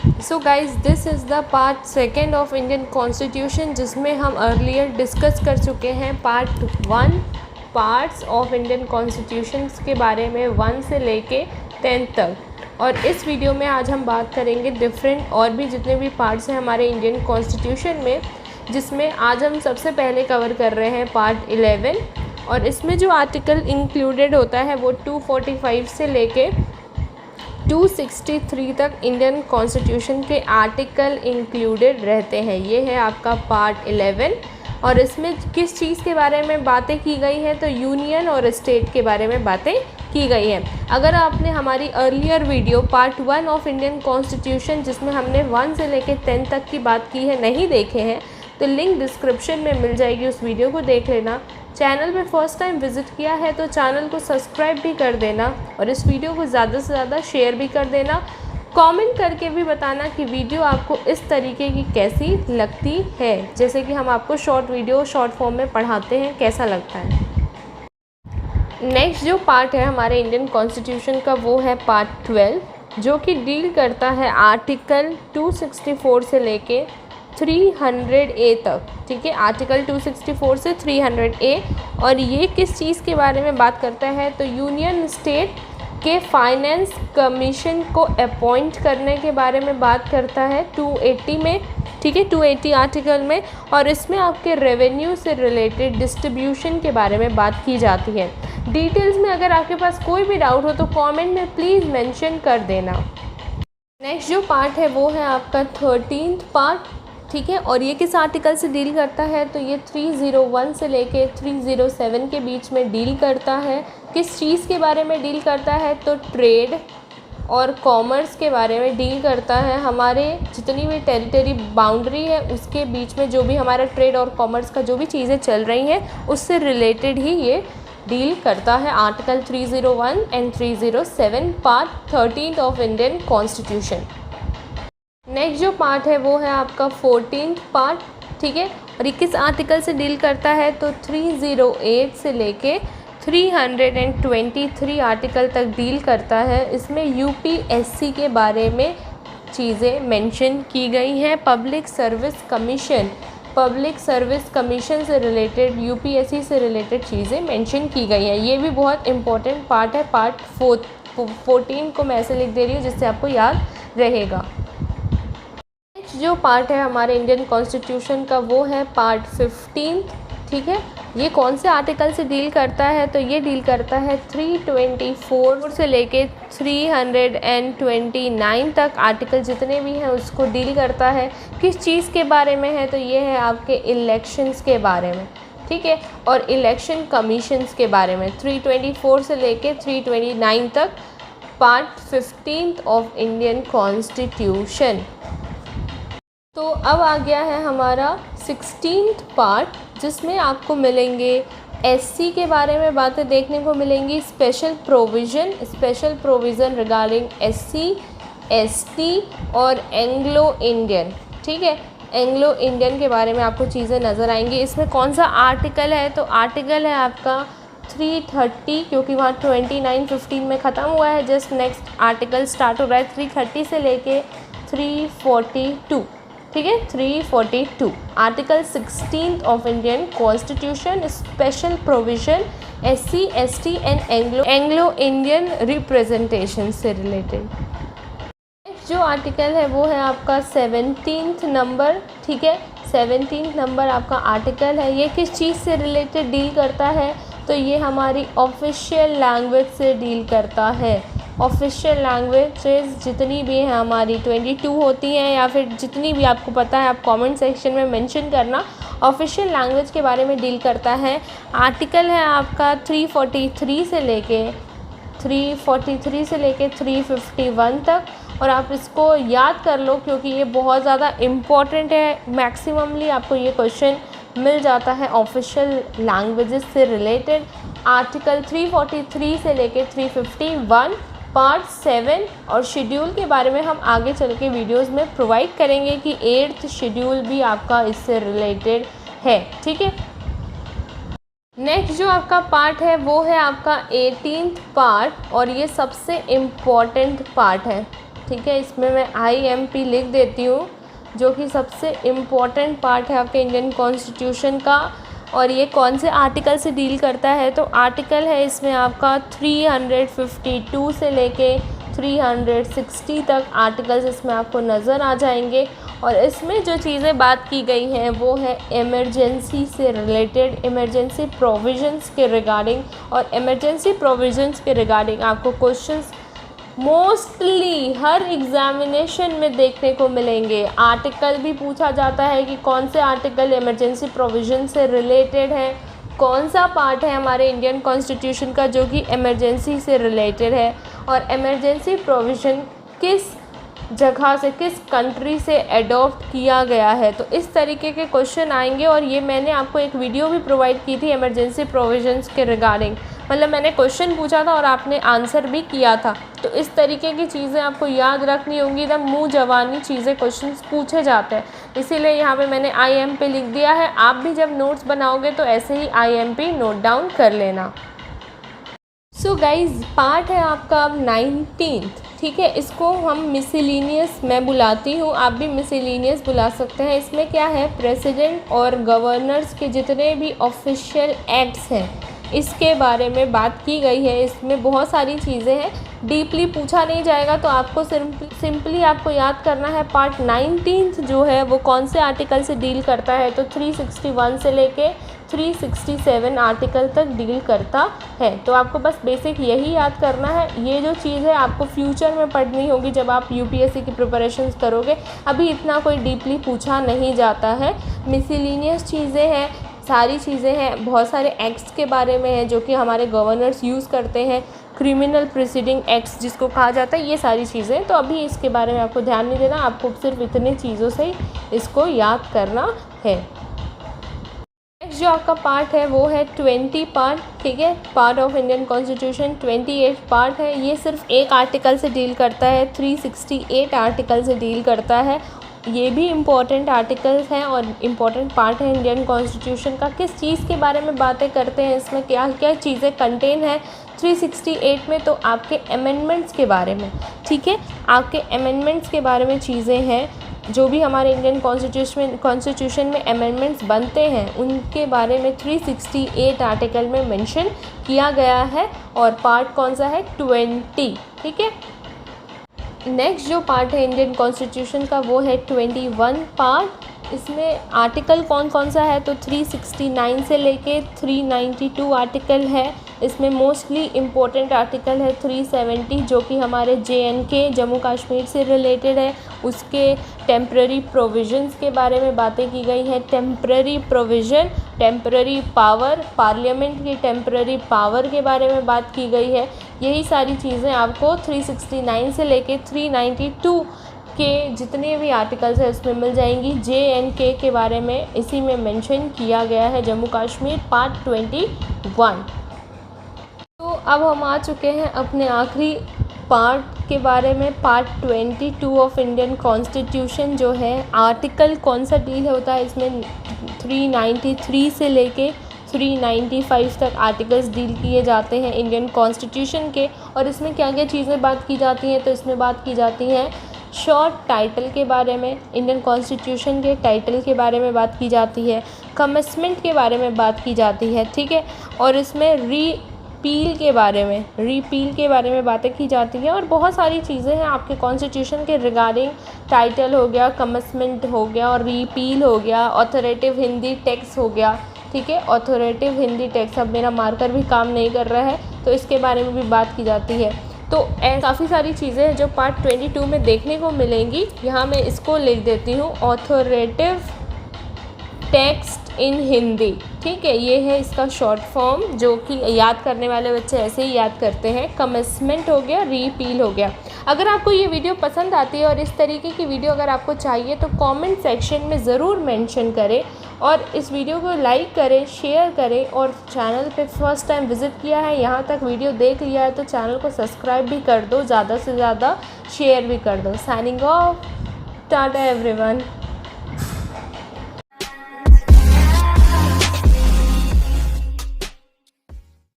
So guys this is the part second of Indian constitution, जिसमें हम earlier discuss कर चुके हैं part 1 parts of Indian constitution के बारे में 1 से लेके 10 तक। और इस वीडियो में आज हम बात करेंगे डिफरेंट और भी जितने भी पार्ट्स हैं हमारे इंडियन कॉन्स्टिट्यूशन में, जिसमें आज हम सबसे पहले कवर कर रहे हैं पार्ट 11। और इसमें जो आर्टिकल इंक्लूडेड होता है वो 245 से लेके 263 तक इंडियन कॉन्स्टिट्यूशन के आर्टिकल इंक्लूडेड रहते हैं। ये है आपका पार्ट 11। और इसमें किस चीज़ के बारे में बातें की गई हैं, तो यूनियन और स्टेट के बारे में बातें की गई हैं। अगर आपने हमारी earlier video part 1 of Indian constitution, जिसमें हमने 1 से लेकर 10 तक की बात की है, नहीं देखे हैं तो लिंक डिस्क्रिप्शन में मिल जाएगी, उस वीडियो को देख लेना। चैनल पे फर्स्ट टाइम विज़िट किया है तो चैनल को सब्सक्राइब भी कर देना और इस वीडियो को ज़्यादा से ज़्यादा शेयर भी कर देना। कमेंट करके भी बताना कि वीडियो आपको इस तरीके की कैसी लगती है, जैसे कि हम आपको शॉर्ट वीडियो शॉर्ट फॉर्म में पढ़ाते हैं, कैसा लगता है। नेक्स्ट जो पार्ट है हमारे इंडियन कॉन्स्टिट्यूशन का वो है पार्ट 12, जो कि डील करता है आर्टिकल 264 से लेके 300A तक। ठीक है, आर्टिकल 264 से 300A। और ये किस चीज़ के बारे में बात करता है, तो यूनियन स्टेट के फाइनेंस कमीशन को अपॉइंट करने के बारे में बात करता है 280 में। ठीक है, 280 आर्टिकल में। और इसमें आपके रेवेन्यू से रिलेटेड डिस्ट्रीब्यूशन के बारे में बात की जाती है। डिटेल्स में अगर आपके पास कोई भी डाउट हो तो कमेंट में प्लीज़ मेंशन कर देना। नेक्स्ट जो पार्ट है वो है आपका 13th पार्ट। ठीक है, और ये किस आर्टिकल से डील करता है, तो ये 301 से लेके 307 के बीच में डील करता है। किस चीज़ के बारे में डील करता है, तो ट्रेड और कॉमर्स के बारे में डील करता है। हमारे जितनी भी टेरिटरी बाउंड्री है उसके बीच में जो भी हमारा ट्रेड और कॉमर्स का जो भी चीज़ें चल रही हैं उससे रिलेटेड ही ये डील करता है। Article 301 and 307 part 13 of Indian constitution. Next जो पार्ट है वो है आपका 14th पार्ट। ठीक है, और ये किस आर्टिकल से डील करता है, तो 308 से लेके 323 आर्टिकल तक डील करता है। इसमें यूपीएससी के बारे में चीज़ें मेंशन की गई हैं। पब्लिक सर्विस कमीशन से रिलेटेड, यूपीएससी से रिलेटेड चीज़ें मेंशन की गई हैं। ये भी बहुत इंपॉर्टेंट पार्ट है। पार्ट 14 को मैं ऐसे लिख दे रही हूँ जिससे आपको याद रहेगा। जो पार्ट है हमारे इंडियन कॉन्स्टिट्यूशन का वो है पार्ट 15। ठीक है, ये कौन से आर्टिकल से डील करता है, तो ये डील करता है 324 से लेके 329 तक आर्टिकल जितने भी हैं उसको डील करता है। किस चीज़ के बारे में है, तो ये है आपके इलेक्शंस के बारे में। ठीक है, और इलेक्शन कमीशंस के बारे में 324 से लेके 329 तक पार्ट 15 ऑफ इंडियन कॉन्स्टिट्यूशन। तो अब आ गया है हमारा 16th पार्ट, जिसमें आपको मिलेंगे एससी के बारे में बातें देखने को मिलेंगी। Special provision regarding SC, ST और एंग्लो इंडियन। ठीक है, एंग्लो इंडियन के बारे में आपको चीज़ें नज़र आएंगी। इसमें कौन सा आर्टिकल है, तो आर्टिकल है आपका 330, क्योंकि वहाँ 2915 में ख़त्म हुआ है। जस्ट नेक्स्ट आर्टिकल स्टार्ट हो रहा है 330 से लेके 342। ठीक है, 342 article 16 of Indian constitution, special provision SC, ST and Anglo Indian representation से रिलेटेड। जो आर्टिकल है वो है आपका 17th नंबर। ठीक है, 17th नंबर आपका आर्टिकल है। ये किस चीज़ से रिलेटेड डील करता है, तो ये हमारी ऑफिशियल लैंग्वेज से डील करता है। ऑफिशियल लैंग्वेजेस जितनी भी हैं हमारी 22 होती हैं, या फिर जितनी भी आपको पता है आप कमेंट सेक्शन में मेंशन करना। ऑफिशियल लैंग्वेज के बारे में डील करता है। आर्टिकल है आपका 343 से लेके 351 तक। और आप इसको याद कर लो क्योंकि ये बहुत ज़्यादा इम्पॉर्टेंट है। मैक्सिममली आपको ये क्वेश्चन मिल जाता है ऑफिशियल लैंग्वेजेस से रिलेटेड। आर्टिकल 343 से लेके 351 पार्ट 7। और शेड्यूल के बारे में हम आगे चल के वीडियोज़ में प्रोवाइड करेंगे कि 8th शेड्यूल भी आपका इससे रिलेटेड है। ठीक है, नेक्स्ट जो आपका पार्ट है वो है आपका 18th पार्ट, और ये सबसे इम्पॉर्टेंट पार्ट है। ठीक है, इसमें मैं IMP लिख देती हूँ, जो कि सबसे इम्पॉर्टेंट पार्ट है आपके इंडियन कॉन्स्टिट्यूशन का। और ये कौन से आर्टिकल से डील करता है, तो आर्टिकल है इसमें आपका 352 से लेके 360 तक आर्टिकल्स इसमें आपको नज़र आ जाएंगे। और इसमें जो चीज़ें बात की गई हैं वो है इमरजेंसी से रिलेटेड, इमरजेंसी प्रोविजंस के रिगार्डिंग। और इमरजेंसी प्रोविजंस के रिगार्डिंग आपको क्वेश्चंस मोस्टली हर एग्जामिनेशन में देखने को मिलेंगे। आर्टिकल भी पूछा जाता है कि कौन से आर्टिकल इमरजेंसी प्रोविजन से रिलेटेड है, कौन सा पार्ट है हमारे इंडियन कॉन्स्टिट्यूशन का जो कि इमरजेंसी से रिलेटेड है, और इमरजेंसी प्रोविज़न किस जगह से, किस कंट्री से एडॉप्ट किया गया है। तो इस तरीके के क्वेश्चन आएंगे। और ये मैंने आपको एक वीडियो भी प्रोवाइड की थी इमरजेंसी प्रोविजंस के रिगार्डिंग, मतलब मैंने क्वेश्चन पूछा था और आपने आंसर भी किया था। तो इस तरीके की चीज़ें आपको याद रखनी होंगी, एकदम मुँह जवानी चीज़ें क्वेश्चन पूछे जाते हैं, इसीलिए यहाँ पे मैंने IMP लिख दिया है। आप भी जब नोट्स बनाओगे तो ऐसे ही IMP नोट डाउन कर लेना। सो गाइज, पार्ट है आपका अब 19th, ठीक है, इसको हम मिसलिनियस मैं बुलाती हूँ, आप भी मिसलिनियस बुला सकते हैं। इसमें क्या है, प्रेसिडेंट और गवर्नर्स के जितने भी ऑफिशियल एक्ट्स हैं इसके बारे में बात की गई है। इसमें बहुत सारी चीज़ें हैं, डीपली पूछा नहीं जाएगा, तो आपको सिंपली आपको याद करना है पार्ट 19 जो है वो कौन से आर्टिकल से डील करता है। तो 361 से लेके 367 आर्टिकल तक डील करता है। तो आपको बस बेसिक यही याद करना है। ये जो चीज़ है आपको फ्यूचर में पढ़नी होगी जब आप UPSC की प्रिपरेशंस करोगे, अभी इतना कोई डीपली पूछा नहीं जाता है। मिसलिनियस चीज़ें हैं, सारी चीज़ें हैं, बहुत सारे एक्ट्स के बारे में है जो कि हमारे गवर्नर्स यूज़ करते हैं, क्रिमिनल प्रोसीडिंग एक्ट्स जिसको कहा जाता है, ये सारी चीज़ें। तो अभी इसके बारे में आपको ध्यान नहीं देना, आपको सिर्फ इतनी चीज़ों से ही इसको याद करना है। नेक्स्ट जो आपका पार्ट है वो है 20 पार्ट, ठीक है, part of Indian constitution 28 part है। ये सिर्फ एक आर्टिकल से डील करता है, 368 आर्टिकल से डील करता है। ये भी इम्पॉर्टेंट आर्टिकल्स हैं और इम्पॉर्टेंट पार्ट है इंडियन कॉन्स्टिट्यूशन का। किस चीज़ के बारे में बातें करते हैं, इसमें क्या क्या चीज़ें कंटेन है 368 में, तो आपके अमेंडमेंट्स के बारे में, ठीक है, आपके अमेंडमेंट्स के बारे में चीज़ें हैं। जो भी हमारे इंडियन कॉन्स्टिट्यूशन में अमेंडमेंट्स बनते हैं उनके बारे में 368 आर्टिकल में मेंशन किया गया है। और पार्ट कौन सा है, 20, ठीक है। नेक्स्ट जो पार्ट है इंडियन कॉन्स्टिट्यूशन का वो है 21 पार्ट। इसमें आर्टिकल कौन कौन सा है, तो 369 से लेके 392 आर्टिकल है। इसमें मोस्टली इम्पोर्टेंट आर्टिकल है 370 जो कि हमारे JNK जम्मू कश्मीर से रिलेटेड है, उसके टेम्प्ररी प्रोविजंस के बारे में बातें की गई हैं। Temporary provision, temporary power, parliament की टेम्प्ररी पावर के बारे में बात की गई है। यही सारी चीज़ें आपको 369 से लेके 392 के जितने भी आर्टिकल्स हैं उसमें मिल जाएंगी। JNK के बारे में इसी में मेंशन किया गया है, जम्मू कश्मीर पार्ट 21। तो अब हम आ चुके हैं अपने आखिरी पार्ट के बारे में, पार्ट 22 ऑफ इंडियन कॉन्स्टिट्यूशन जो है। आर्टिकल कौन सा डील होता है इसमें, 393 से लेके 395 तक आर्टिकल्स डील किए जाते हैं इंडियन कॉन्स्टिट्यूशन के। और इसमें क्या क्या चीज़ें बात की जाती हैं, तो इसमें बात की जाती हैं शॉर्ट टाइटल के बारे में, इंडियन कॉन्स्टिट्यूशन के टाइटल के बारे में बात की जाती है, कमिटमेंट के बारे में बात की जाती है, ठीक है। और इसमें रिपील के बारे में बातें की जाती हैं। और बहुत सारी चीज़ें हैं आपके कॉन्स्टिट्यूशन के रिगार्डिंग, टाइटल हो गया, कमिटमेंट हो गया और रिपील हो गया, ऑथोरेटिव हिंदी टेक्स्ट हो गया, ठीक है। ऑथोरेटिव हिंदी टेक्स्ट, अब मेरा मार्कर भी काम नहीं कर रहा है तो इसके बारे में भी बात की जाती है। तो काफ़ी सारी चीज़ें हैं जो पार्ट 22 में देखने को मिलेंगी। यहाँ मैं इसको लिख देती हूँ, ऑथोरेटिव टेक्स्ट इन हिंदी, ठीक है, ये है इसका शॉर्ट फॉर्म जो कि याद करने वाले बच्चे ऐसे ही याद करते हैं। कमिटमेंट हो गया, रिपील हो गया। अगर आपको ये वीडियो पसंद आती है और इस तरीके की वीडियो अगर आपको चाहिए तो कमेंट सेक्शन में ज़रूर मेंशन करें और इस वीडियो को लाइक करें, शेयर करें। और चैनल पे फर्स्ट टाइम विज़िट किया है, यहाँ तक वीडियो देख लिया है तो चैनल को सब्सक्राइब भी कर दो, ज़्यादा से ज़्यादा शेयर भी कर दो। Signing off, Tata everyone.